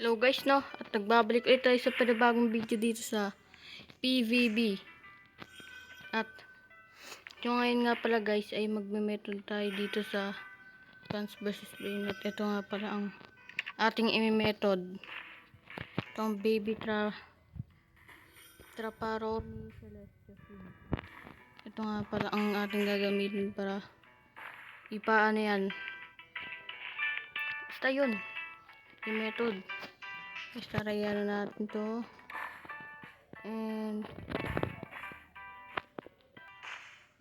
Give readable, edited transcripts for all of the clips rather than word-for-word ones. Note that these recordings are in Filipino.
Hello guys, no? At nagbabalik ulit tayo sa panibagong video dito sa PVB. At yung ngayon nga pala guys ay magme-method tayo dito sa Plants vs Brain. At ito nga pala ang ating imi-method. Itong baby Traparon Celestia. Ito nga pala ang ating gagamitin para ipaano yan. Basta yun. Yung method. Basta rayan natin to. And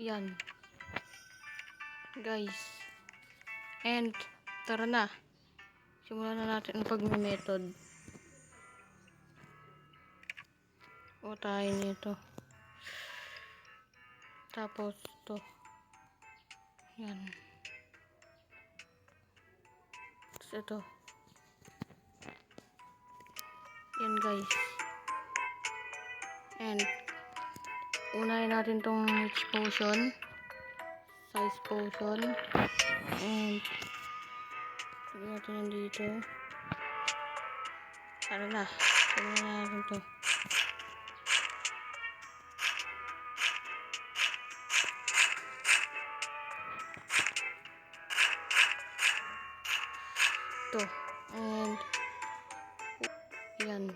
yan. Guys. And tara na. Simulan na natin ang pag-method. O tayo nito. Tapos to. Yan. Tapos ito. Yan guys. And unahin natin tong potion, size potion. And lagyan natin yan dito. Tara na. Lagyan na natin to. To. And yan.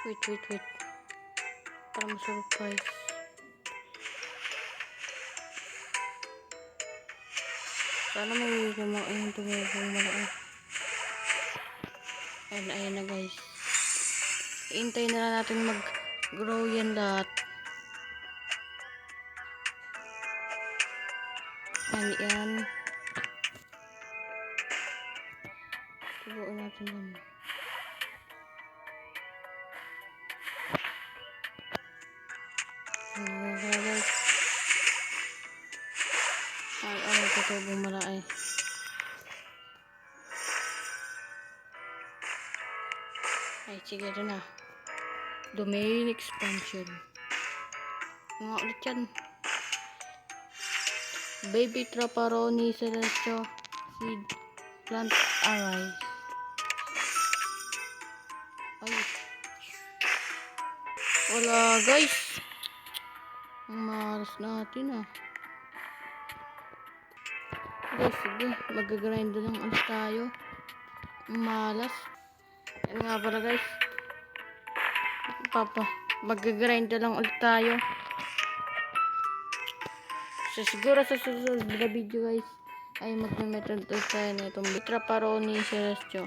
Wait. Para ma-surprise. Sana may ayun tumulong malaki. And ayun na guys. Iintayin na lang natin mag-grow yan lahat. And yan. Tubuin natin yan. Guys. Ay, ito bumalaki. Ay, sige ito na. Domain expansion. Mga ulit yan. Baby Traparoni Celestia Seed Plant Arise. Ay. Wala guys. Ang malas natin ah. Guys, sige. Mag-grind lang ulit tayo. Malas. Yan nga pala guys. Mag-grind lang ulit tayo. So, siguro sa susunod na video guys ay mag-method tayo na itong Traparoni Celestia.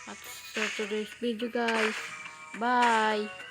At sa today's video guys. Bye!